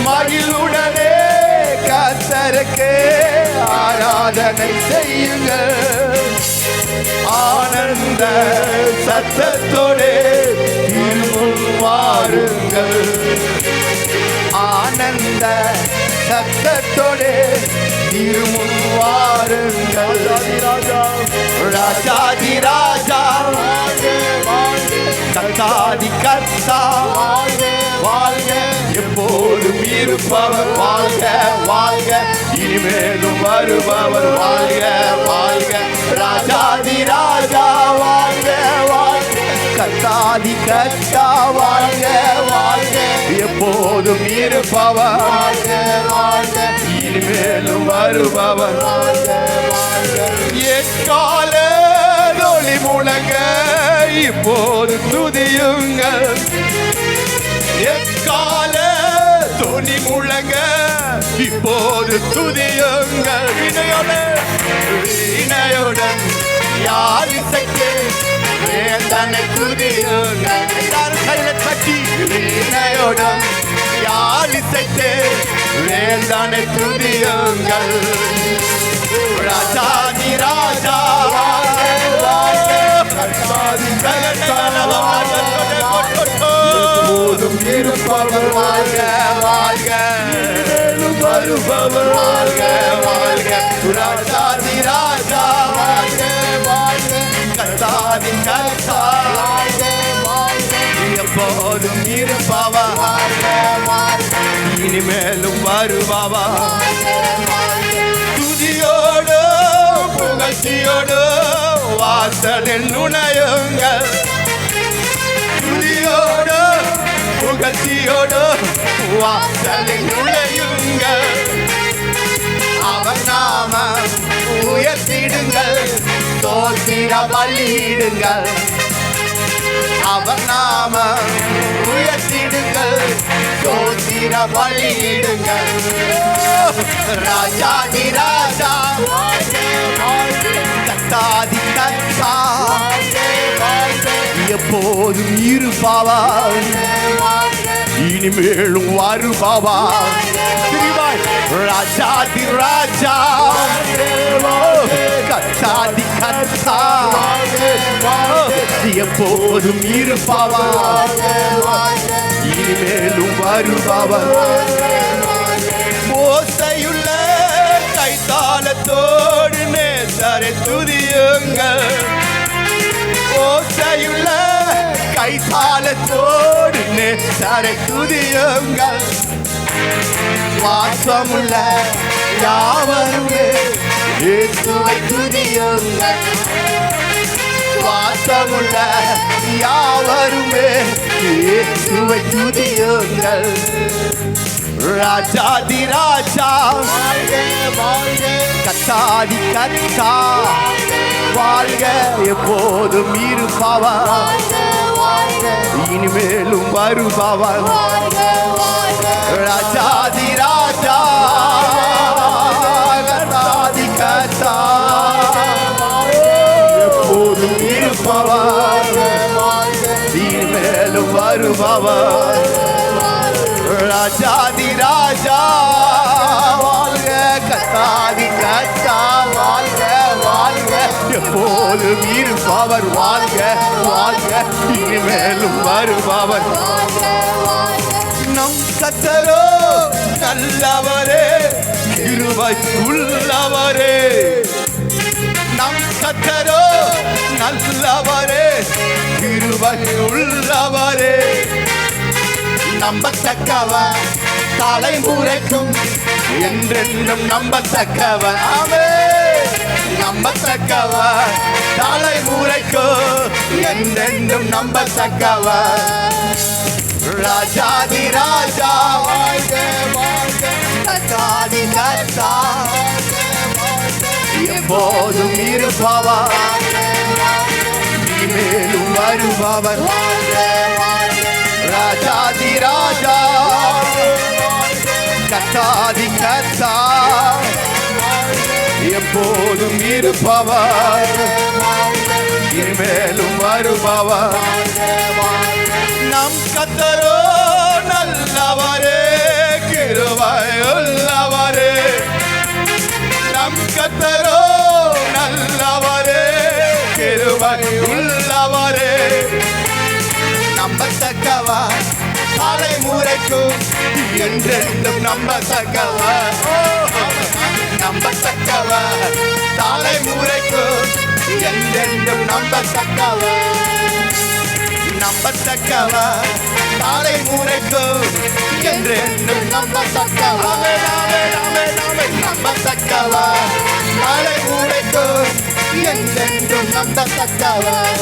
மகிழ்வுடனே கர்த்தருக்கு ஆராதனை செய்யுங்கள் ஆனந்த சத்தத்தோடு திருமுன் வாருங்கள் ஆனந்த சத்தத்தோடு திருமுன் வாருங்கள் ராஜாதி ராஜா கர்த்தாதி கர்த்தா வாழ்க எப்போதும் இருப்பவர் வாழ்க வாழ்க இனிமேலும் வருபவர் வாழ்க வாழ்க ராஜாதி ராஜா வாழ்க வாழ்க கர்த்தாதி கர்த்தா வாழ்க வாழ்க எப்போதும் இருப்பவர் வாழ்க வாழ்க இனிமேலும் வருபவர் வாழ்க வாழ்க எக்கால ஒளி முழங்க இப்போது துதியுங்கள் எக்கால தொனி முழங்க இப்போது துதியுங்கள் வினையுடன் யார் இசைக்கு வேந்தனை துதியுங்கள் கட்டி வினையுடன் யார் இசைக்கு வேந்தனை துதியுங்கள் ராஜாதி ராஜா போதும் இருப்பவர் வாழ்க வாழ்க வருபவர் வாழ்க வாழ்க ராஜாதி ராஜா வாழ்க வாழ்க கர்த்தாதி கர்த்தா வாழ்க வாழ்க எப்போதும் இருப்பவர் வாழ்க வாழ்க இனிமேலும் வருபவர் துதியோடு புகழ்ச்சியோடு வாசலில் நுழையுங்கள் துதியோடு புகழ்ச்சியோடு வாசலில் நுழையுங்கள் அவர் நாம உயர்த்திடுங்கள் தோத்திர பலியிடுங்கள் அவர் நாம உயர்த்திடுங்கள் தோத்திர பலியிடுங்கள் ராஜாதி ராஜா கர்த்தாதி கர்த்தா எப்போதும் இருப்பவர் இனிமேலும் வருபவர் ராஜாதி ராஜா கர்த்தாதி கர்த்தா எப்போதும் இருப்பவர் இனிமேலும் வருபவர் ஓசையுள்ள கைத்தாளத்தோடு நேசரை துதியுங்கள் ஓசையுள்ள கைத்தாளத்தோடு நேசரை துதியுங்கள் வாசமுள்ள யாவருமே இயேசுவை துதியுங்கள் வாசமுள்ள யாவருமே இயேசுவை துதியுங்கள் ராஜாதி ராஜா கர்த்தாதி கர்த்தா வாழ்க எப்போதும் இருப்பவர், இனிமேலும் வருபவர், ராஜாதி ராஜா கர்த்தாதி கர்த்தா, எப்போதும் இருப்பவர், இனிமேலும் வருபவர், ராஜாதி ராஜா வாழ்க கர்த்தாதி கர்த்தா, வாழ்க வாழ்க எப்போதும் இருப்பவர், வாழ்க வாழ்க இனிமேலும் வருபவர். நம் கர்த்தரோ நல்லவரே, கிருபை உள்ளவரே, நம் கர்த்தரோ நல்லவரே, கிருபை உள்ளவரே, நம்பத்தக்கவர், தலைமுறைக்கும் என்றென்றும் நம்பத்தக்கவர், ஆமென். நம்பத்தக்கவர், தலைமுறைக்கும் என்றென்றும் நம்பத்தக்கவர், ராஜாதி ராஜா வாழ்க வாழ்க கர்த்தாதி கர்த்தா, எப்போதும் இருப்பவர், இனிமேலும் வருபவர், ராஜாதி ராஜா கர்த்தாதி கர்த்தா, எப்போதும் இருப்பவர், இனிமேலும் வருபவர். நம் கர்த்தரோ நல்லவரே, கிருபை உள்ளவரே, நம் கர்த்தரோ நல்லவரே, கிருபை உள்ளவரே, நம்பத்தக்கவர், தலைமுறைக்கும் என்றென்றும் நம்பத்தக்கவர், நம்பத்தக்கவர், தலைமுறைக்கும் என்றென்றும் நம்பத்தக்கவர், நம்பத்தக்கவர், தலைமுறைக்கும் என்றென்றும் நம்பத்தக்கவர், நம்பத்தக்கவர், தலைமுறைக்கும் என்றென்றும் நம்பத்தக்கவர்,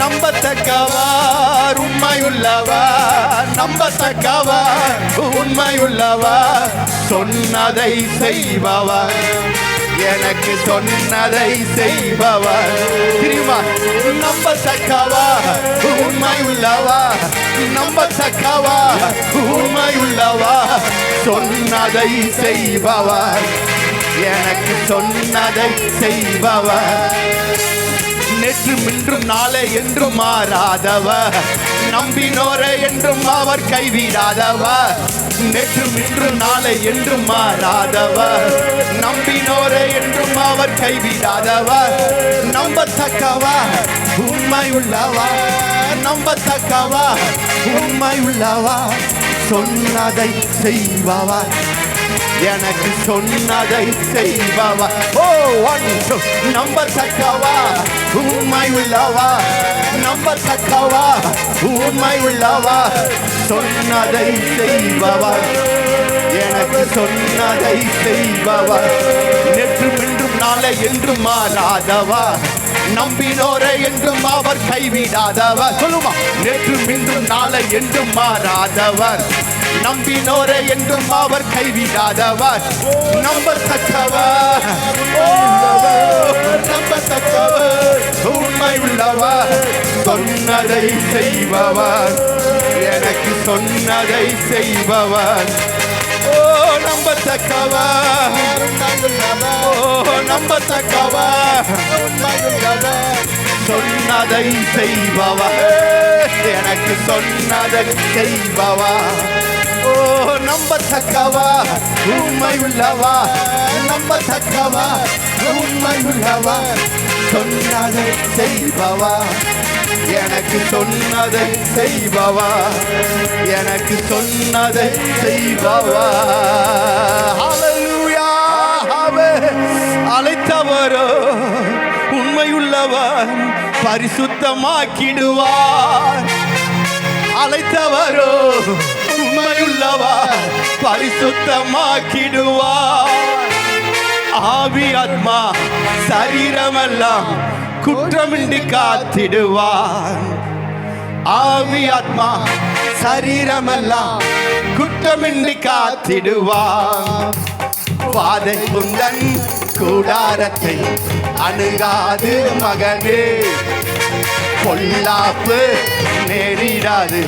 நம்பத்தக்கவர், உண்மையுள்ளவர், நம்பத்தக்கவர், உண்மையுள்ளவர், சொன்னதை செய்பவர், எனக்கு சொன்னதை செய்பவர், தெரியுமா? நம்பத்தக்கவர், உண்மையுள்ளவர், நம்பத்தக்கவர், உண்மையுள்ளவர், சொன்னதை செய்பவர், எனக்கு சொன்னதை செய்பவர், நேற்றும் இன்றும் நாளை என்றும் மாறாதவர், நம்பினோரை என்றும் அவர் கைவிடாதவர், நேற்றும் இன்றும் நாளை என்றும் மாறாதவர், நம்பினோரை என்றும் அவர் கைவிடாதவர், நம்பத்தக்கவர், உண்மை உள்ளவர், நம்பத்தக்கவர், உண்மை உள்ளவர், சொன்னதை செய்பவர், எனக்கு சொன்னதை செய்பவர், ஓ ஒன்று நம்பத்தக்கவர், உண்மை உள்ளவர், நம்பத்தக்கவர், உண்மை உள்ளவர், சொன்னதை செய்பவர், எனக்கு சொன்னதை செய்பவர், நேற்றும் இன்றும் நாளை என்றும் மாறாதவர், நம்பினோரை என்றும் அவர் கைவிடாதவர், சொல்லுமா? நேற்றும் இன்றும் நாளை என்றும் மாறாதவர், நம்பினோரை என்றும் அவர் கைவிடாதவர், நம்பத்தக்கவர், நம்பத்தக்கவர், உண்மை உள்ளவர், சொன்னதை செய்பவர், எனக்கு சொன்னதை செய்பவர், ஓ நம்பத்தக்கவர், ஓ நம்பத்தக்கவர், சொன்னதை செய்பவர், எனக்கு சொன்னதை செய்பவர், ஓ நம்பத்தக்கவர், உண்மை உள்ளவர், நம்பத்தக்கவர், உண்மை உள்ளவர், சொன்னதை செய்பவர், எனக்கு சொன்னதை செய்பவர், எனக்கு சொன்னதை செய்பவர், ஹல்லேலூயா, அழைத்தவரோ உண்மையுள்ளவர், பரிசுத்தமாக்கிடுவார், அழைத்தவரோ உண்மையுள்ளவர், பரிசுத்தமாக்கிடுவார், ஆவி ஆத்மா சரீரமெல்லாம் குற்றமின்றி காத்திடுவார், ஆவி ஆத்மா சரீரமெல்லாம் குற்றமின்றி காத்திடுவார், வாதை உந்தன் கூடாரத்தை அணுகாது மகனே. பொல்லாப்பு நேரிடாது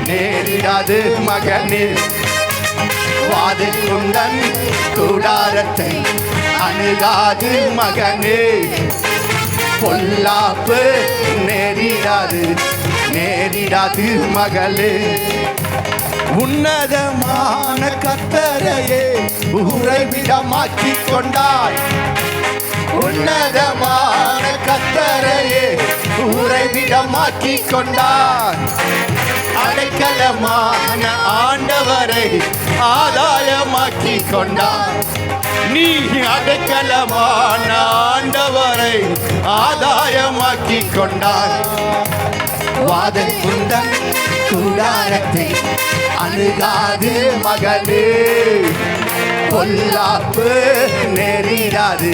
நேரிடாது மகனே. வாதைக்குந்தன் கூடாரத்தை அணுகாது மகனே. பொல்லாப்பு நேரிடாது நேரிடாது மகளே. உன்னதமான கர்த்தரையே உறைவிடமாக்கிக் கொண்டாய். உன்னதமான கர்த்தரையே உறைவிடமாக்கிக் கொண்டாய். அடைக்கலமான ஆண்டவரை ஆதாயமாக்கிக் கொண்டாய். நீ அடைக்கலமான ஆண்டவரை ஆதாயமாக்கிக் கொண்டாய். வாதைக்குந்தன் கூடாரத்தை அணுகாது மகனே. பொல்லாப்பு நேரிடாது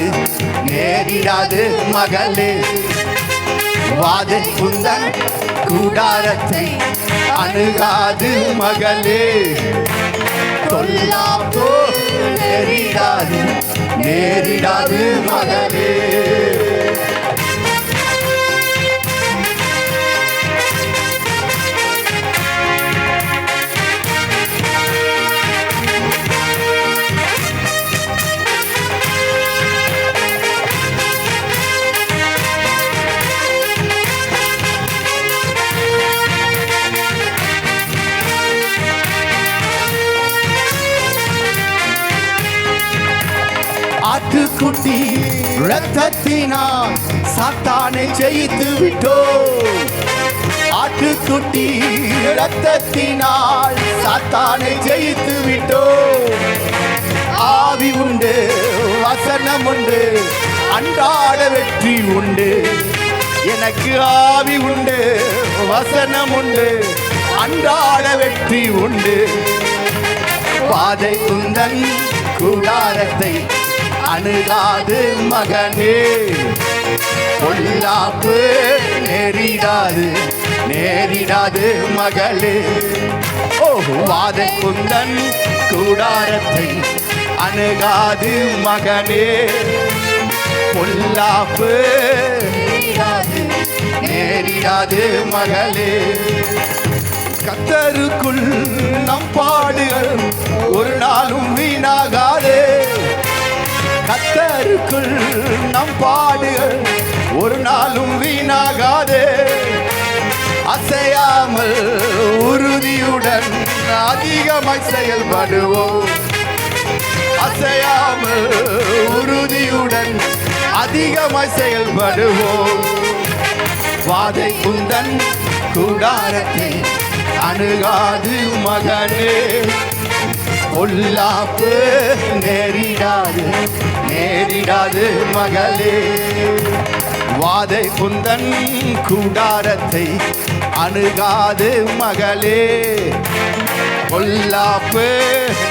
நேரிடாது மகளே. வாதைக்குந்தன் கூடாரத்தை அணுகாது மகளே. பொல்லாப்பு நேரிடாது நேரிடாது மகளே. ஆட்டுக்குட்டி இரத்தத்தினால் சாத்தானை ஜெயித்து விட்டோம். ஆட்டுக்குட்டி இரத்தத்தினால் சாத்தானை ஜெயித்து விட்டோம். ஆவி உண்டு, வசனம் உண்டு, அன்றாட வெற்றி உண்டு. எனக்கு ஆவி உண்டு, வசனம் உண்டு, அன்றாட வெற்றி உண்டு. வாதைக்குந்தன் கூடாரத்தை அணுகாது மகனே. பொல்லாப்பு நேரிடாது நேரிடாது மகளே. ஓ வாதைக்குந்தன் கூடாரத்தை அணுகாது மகனே. பொல்லாப்பு நேரிடாது நேரிடாது மகளே. கர்த்தருக்குள் நம் பாடுகள் ஒரு நாளும் வீணாகாதே. கர்த்தருக்குள் நம் பாடுகள் ஒரு நாளும் வீணாகாதே. அசையாமல் உறுதியுடன் அதிகமாய் செயல்படுவோம். அசையாமல் உறுதியுடன் அதிகமாய் செயல்படுவோம். வாதைக்குந்தன் கூடாரத்தை அணுகாது மகனே. பொல்லாப்பு நேரிடாது நேரிடாது மகளே. வாதைக்குந்தன் கூடாரத்தை அணுகாது மகளே. பொல்லாப்பு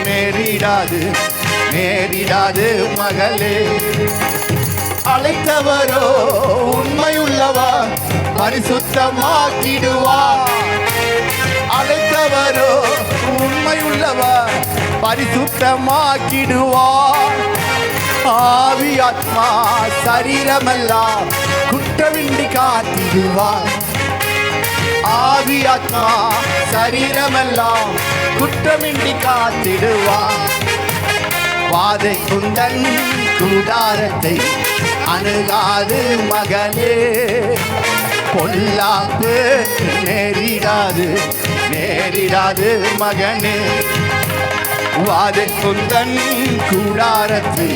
நேரிடாது நேரிடாது மகளே. அழைத்தவரோ உண்மையுள்ளவர் பரிசுத்தமாக்கிடுவார். அழைத்தவரோ உண்மையுள்ளவர் பரிசுத்தமாக்கிடுவார். ஆவி ஆத்மா சரீரமெல்லாம் குற்றமின்றி காத்திடுவார். ஆவி ஆத்மா சரீரமெல்லாம் குற்றமின்றி காத்திடுவார். வாதைக்குந்தன் கூடாரத்தை அணுகாது மகனே. பொல்லாப்பு நேரிடாது நேரிடாது மகனே. வாதைக்குந்தன் கூடாரத்தை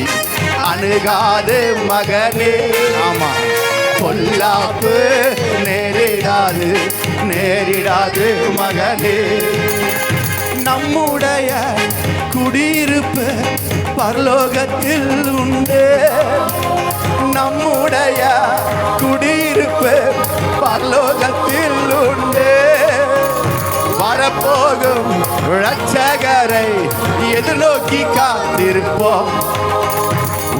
அணுகாது மகனே. ஆமா பொல்லாப்பு நேரிடாது நேரிடாது மகனே. நம்முடைய குடியிருப்பு பரலோகத்தில் உண்டு. நம்முடைய குடியிருப்பு பரலோகத்தில் உண்டு. வரப்போகும் இரட்சகரை எதிர்நோக்கி காத்திருப்போம்.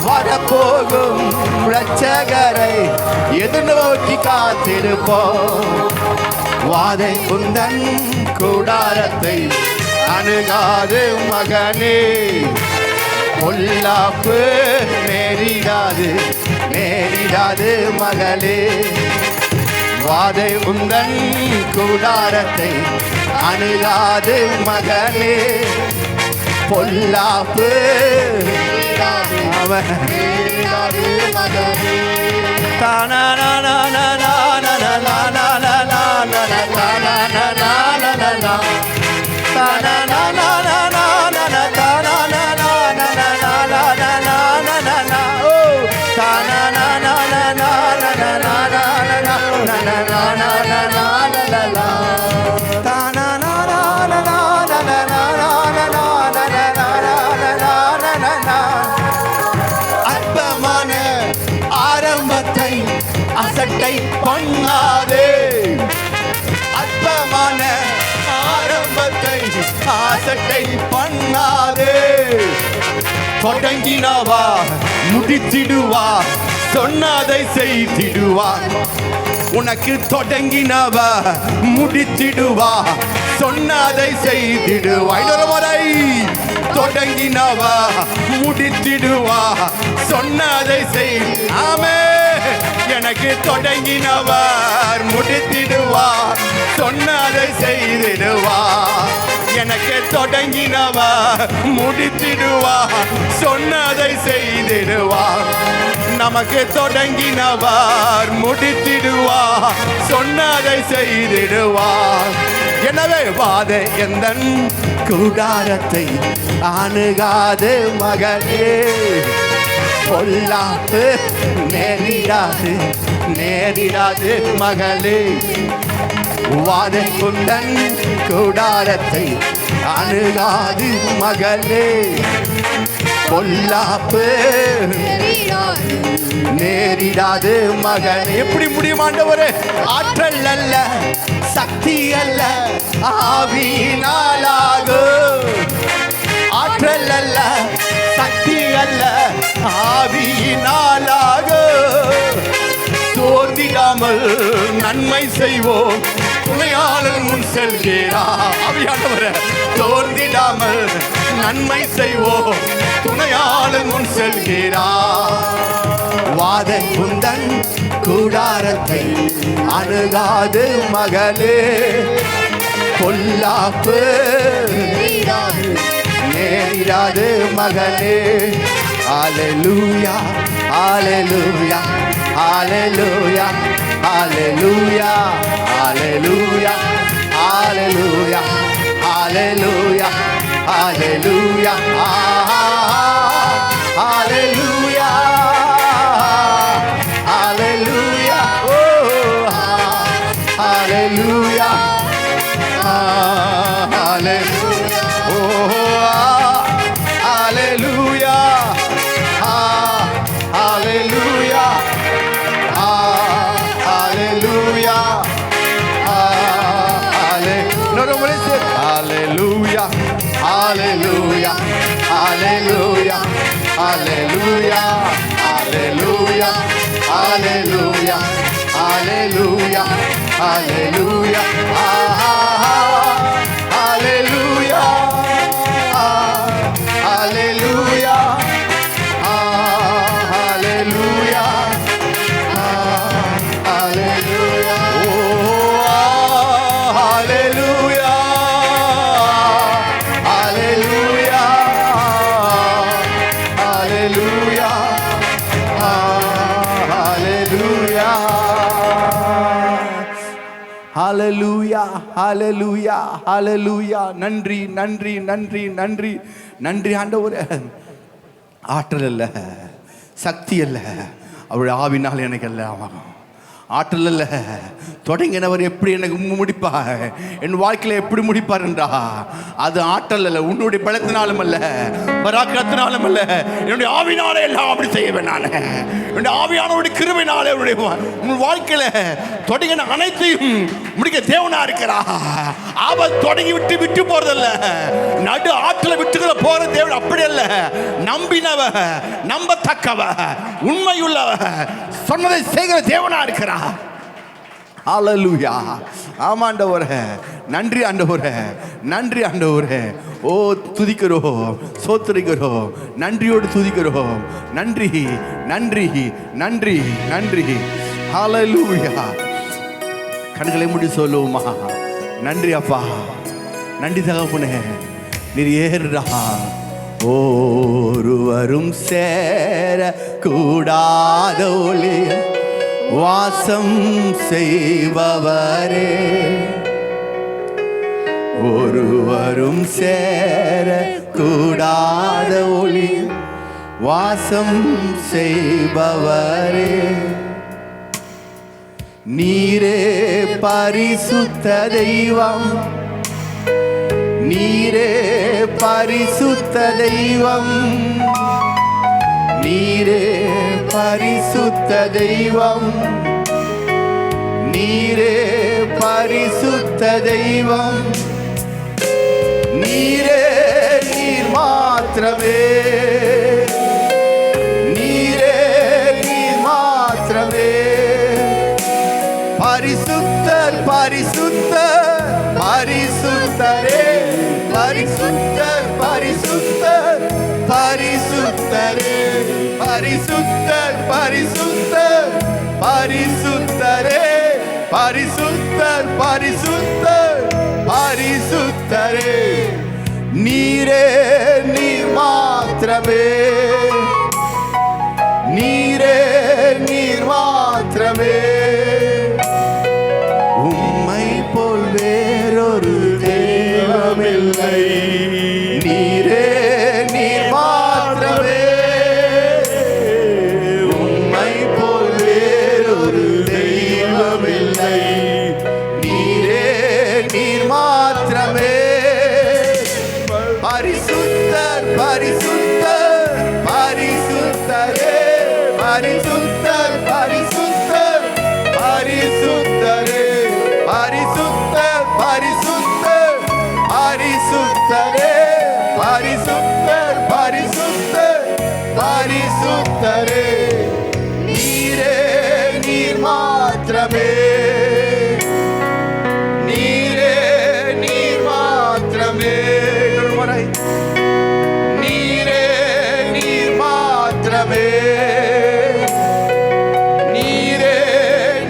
வரப்போகும் இரட்சகரை எதிர்நோக்கி காத்திருப்போம். வாதைக்குந்தன் கூடாரத்தை அணுகாது மகனே. பொல்லாப்பு நேரிடாது நேரிடாது மகளே. வாதை உந்தன் கூடாரத்தை அணுகாது மகளே. பொல்லாப்பு அவன் அசட்டை பண்ணாதே. அற்பமான ஆரம்பத்தை அசட்டை பண்ணாதே. தொடங்கினவா முடித்திடுவா, சொன்னதை செய்திடுவா. உனக்கு தொடங்கினவா முடித்திடுவா, சொன்னதை செய்திடுவா. இன்னொரு முறை தொடங்கினவா முடித்திடுவா, சொன்னதை செய். ஆமே. எனக்கு தொடங்கினவர் முடித்திடுவார், சொன்னதை செய்திடுவார். எனக்கு தொடங்கினவர் முடித்திடுவார், சொன்னதை செய்திடுவார். நமக்கு தொடங்கினவர் முடித்திடுவார், சொன்னதை செய்திடுவார். எனவே வாதை எந்தன் கூடாரத்தை அணுகாது மகளே. பொல்லாப்பு நேரிடாது நேரிடாது மகளே. வாதை உந்தன் கூடாரத்தை அணுகாது மகளே. பொல்லாப்பு நேரிடாது மகளே. எப்படி முடியும் ஆண்டவரே? ஆற்றல் அல்ல, சக்தி அல்ல, ஆவியினாலாகும். ஆற்றல் அல்ல, சக்தி அல்ல, ஆவியினாலாகும். சோர்ந்திடாமல் நன்மை செய்வோம், துணையாளர் முன் செல்கிறார். ஆவியானவரே, சோர்ந்திடாமல் நன்மை செய்வோம், துணையாளர் முன் செல்கிறார். வாதை உந்தன் கூடாரத்தை அணுகாது மகளே. பொல்லாப்பு நேரிடாது மகளே. அல்லேலூயா அல்லேலூயா அல்லேலூயா அல்லேலூயா அல்லேலூயா அல்லேலூயா அல்லேலூயா அல்லேலூயா அல்லேலூயா அல்லேலூயா ஓ அல்லேலூயா அல்லேலூயா ஓ அல்லேலூயா அல்லேலூயா அல்லேலூயா Hallelujah, hallelujah, hallelujah, hallelujah, hallelujah, hallelujah, hallelujah, hallelujah, hallelujah, hallelujah, hallelujah, hallelujah, oh, hallelujah. ஹalleluya ஹalleluya ஹalleluya. நன்றி நன்றி நன்றி நன்றி நன்றி ஆண்டவரே. ஆற்றல் அல்ல, சக்தி அல்ல, அவருடைய ஆவினால் எனக்கு எல்லாம் ஆகும். ஆற்றல் அல்ல, தொடங்கினவர் எப்படி எனக்கு முடிப்பார், என் வாழ்க்கையில எப்படி முடிப்பார் என்றா அது ஆற்றல் அல்ல, உன்னுடைய பலத்தினாலும் அல்ல, பராக்கிரத்தினாலும் அல்ல, என்னுடைய ஆவினாலே எல்லாம் அப்படி செய்வேன். நான் என்னுடைய ஆவியானவருடைய கிருபையினாலே உன் வாழ்க்கையில தொடங்கின அனைத்தையும் முடிக்க தேவனா இருக்கிறா. அவள் தொடங்கி விட்டு விட்டு போறதல்ல, நடு ஆற்றலை விட்டுக்கிற போற தேவன் அப்படி அல்ல. நம்பினவ, நம்பத்தக்கவ, உண்மையுள்ளவ, சொன்னதை செய்கிற தேவனா இருக்கிறா. ஹalleluya ஆமாண்டவரே, நன்றி ஆண்டவரே, நன்றி ஆண்டவரே. ஓ துதிக்கிறோம், சோத்திரிக்கிறோம், நன்றியோடு துதிக்கிறோம். நன்றி நன்றி நன்றி நன்றி. ஹல்லேலூயா. கண்களை மூடி சொல்லுவோமா? நன்றி அப்பா, நன்றி தகப்பனே, நீர் ஏறுடா. ஒருவரும் சேர கூடாத ஒளி வாசம் செய்பவரே, ஒருவரும் சேர கூடாத ஒளி வாசம் செய்பவரே, நீரே பரிசுத்த தெய்வம், நீரே பரிசுத்த தெய்வம், நீரே பரிசுத்த தெய்வம், நீரே பரிசுத்த தெய்வம், நீரே நீர் மாத்திரமே, நீரே நீர் மாத்திரமே. பரிசுத்தர் பரிசுத்தர் பரிசுத்தரே, பரிசுத்தர் பரிசுத்தர் பரிசுத்தரே, பரிசுத்தர் பரிசுத்தர் பரிசுத்தரே, பரிசுத்தர் பரிசுத்தர் பரிசுத்தரே. நீரே நீர் மாத்திரமே, நீரே நீர் மாத்திரமே. உம்மை போல் வேறொரு தெய்வமில்லை, நீரே நீர் மாத்திரமே. உம்மை போல் வேறொரு தெய்வமில்லை, நீரே நீர் மாத்திரமே. பரிசுத்தர் பரிசுத்தர் பரிசுத்தரே, பரிசுத்தர் பரிசுத்தர் பரிசுத்தரே, பரிசுத்தர் பரிசுத்தர் பரிசுத்தரே, பரிசுத்தர் பரிசுத்தர் பரிசுத்தரே. நீரே நீர் மாத்திரமே, நீரே நீர் மாத்திரமே. நீரே நீர் மாத்திரமே, நீரே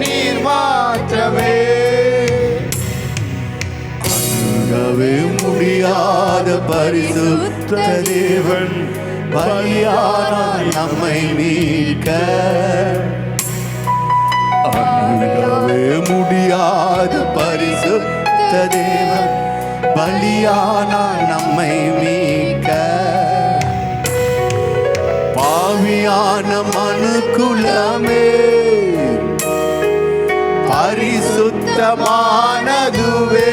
நீர் மாத்திரமே. அணுகவே முடியாத பரிசுத்த தேவன் பலியானார் நம்மை மீட்க. அணுகவே முடியாத பரிசுத்த தேவன் பலியானார் நம்மை மீட்க. பாவியான மனுக்குலமே பரிசுத்தமானதுவே,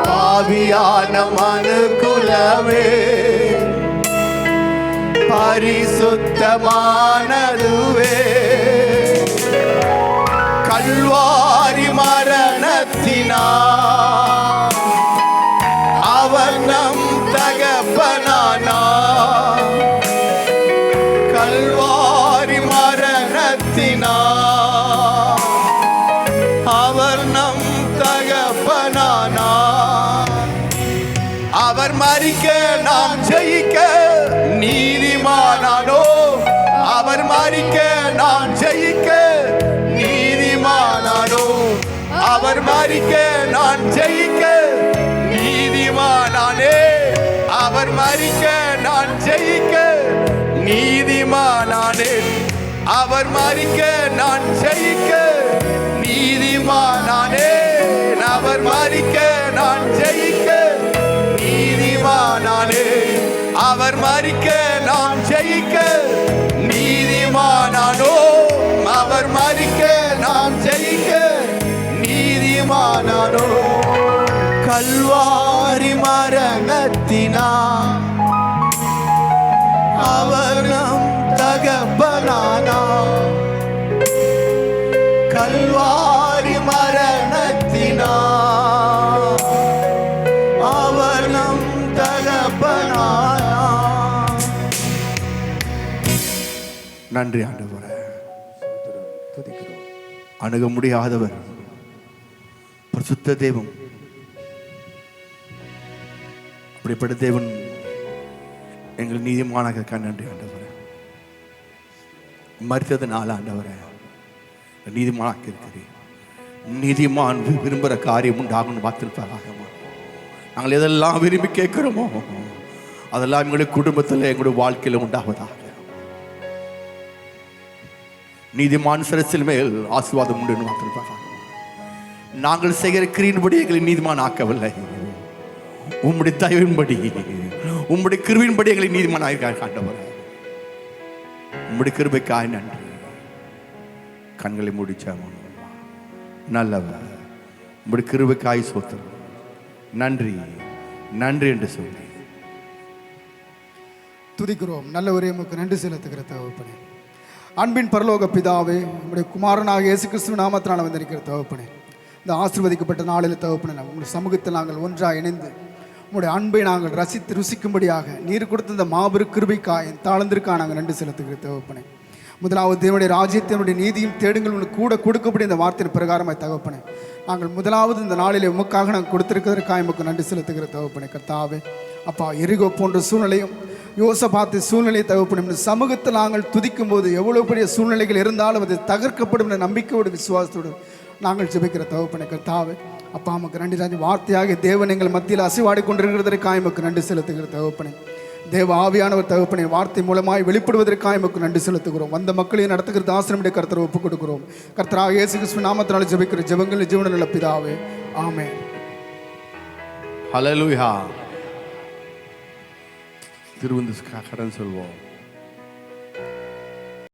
பாவியான மனுக்குலமே பரிசுத்தமானதுவே. கல்வாரி மரணத்தினார் அவர் நம் தகப்பனானார், கல்வாரி மரணத்தினார் அவர் நம் தகப்பனானார். அவர் மரிக்க நாம் ஜெயிக்க நீதிமானானோ, அவர் மரிக்க நாம் ஜெயிக்க நீதிமானானோ, அவர் மரிக்க நான் ஜெயிக்க நீதிமானானே, அவர் மரிக்க நான் ஜெயிக்க நீதிமானானே, அவர் மரிக்க நான் ஜெயிக்க நீதிமானானே, அவர் மரிக்க நான் ஜெயிக்க நீதிமானானே, அவர் மரிக்க நான் ஜெயிக்க நீதிமானானோ, அவர் மரிக்க நான் ஜெயிக்க நீதிமானானோ. கல்வாரி மரணத்தினார் அவர் நம் தகப்பனானார், கல்வாரி மரணத்தினார் அவர் நம் தகப்பனானார். நன்றி ஆண்டவரே, துதிக்கிறோம். அணுக முடியாதவர், பரிசுத்த தேவன். அப்படிப்பட்ட தேவன் எங்கள் நீதிமானாக நன்றி ஆண்டவரே. மரித்ததுனால ஆண்டவரே நீதிமானாக்கி இருக்கிறேன். நீதிமான் விரும்புகிற காரியம் உண்டாகணும் பார்த்துருப்பாங்க. நாங்கள் எதெல்லாம் விரும்பி கேட்கிறோமோ அதெல்லாம் எங்களுடைய குடும்பத்தில் எங்களுடைய வாழ்க்கையில் உண்டாவதாக. நீதிமான் சிரசில் மேல் ஆசீர்வாதம் உண்டு பார்த்துருப்பாங்க. நாங்கள் செய்கிற கிரியின்படி எங்களை நீதிமான் ஆக்கவில்லை, உம்முடைய தயவின்படி உம்முடைய கிருபையின்படி எங்களை நீதிமான் ஆயிருக்கார் ஆண்டவரே. உம்முடைய கிருபைக்காய் நன்றி. கண்களை முடிச்சாம நல்லவர், உம்முடைய கிருபைக்காய் சோத்திரம், நன்றி நன்றி என்று சொல்லி துதிக்கிறோம். நல்லவரே உமக்கு நன்றி செலுத்துகிற தகப்பனே. அன்பின் பரலோக பிதாவே, உம்முடைய குமாரனாக இயேசு கிறிஸ்துவ நாமத்தினால் வந்திருக்கிற தகப்பனே, இந்த ஆசீர்வதிக்கப்பட்ட நாளில் தகப்பனே உங்களுடைய சமூகத்தில் நாங்கள் ஒன்றாக இணைந்து உங்களுடைய அன்பை நாங்கள் ரசித்து ருசிக்கும்படியாக நீர் கொடுத்த இந்த மாபெரும் கிருபைக்காய் தாழ்ந்திருக்காக நாங்கள் நன்றி செலுத்துகிற தகப்பனே. முதலாவது தேவனுடைய ராஜ்யத்தினுடைய நீதியும் தேடுங்கள் உங்களுக்கு கூட கொடுக்கப்பட்ட இந்த வார்த்தையின் பிரகாரமாய் தகப்பனே, நாங்கள் முதலாவது இந்த நாளிலே உமக்காக நாங்கள் கொடுத்திருக்கிறதற்காக உமக்கு நன்றி செலுத்துகிற தகப்பனே. கர்த்தாவே அப்பா, எரிகோ போன்ற சூழ்நிலையும் யோசபாத்து சூழ்நிலையை தகப்படும் இந்த சமூகத்தில் நாங்கள் துதிக்கும் போது எவ்வளவு பெரிய சூழ்நிலைகள் இருந்தாலும் அது தகர்க்கப்படும் என்ற நம்பிக்கையோடு விசுவாசத்தோடு நாங்கள் ஜெபிக்கிற தகப்பனே. கர்த்தாவே அப்பா, நமக்கு நன்றி ராஜ். வார்த்தையாக தேவன் எங்கள் மத்தியில் அசைவாடி கொண்டிருக்கிறதற்காக எமக்கு நன்றி செலுத்துகிற தகப்பனே. தேவ ஆவியானவர் தகப்பனே வார்த்தை மூலமாய் வெளிப்படுவதற்காக எமக்கு நன்றி செலுத்துகிறோம். வந்த மக்களையும் நடத்துகிற ஆசிரியமுடைய கர்த்தரை ஒப்புக் கொடுக்கிறோம். கர்த்தராக இயேசு கிறிஸ்து நாமத்தினால ஜெபிக்கிற ஜெபங்கள் ஜீவனுள்ள பிதாவே, ஆமென். ஹல்லேலூயா. திருவந்து கடன் சொல்வோம்.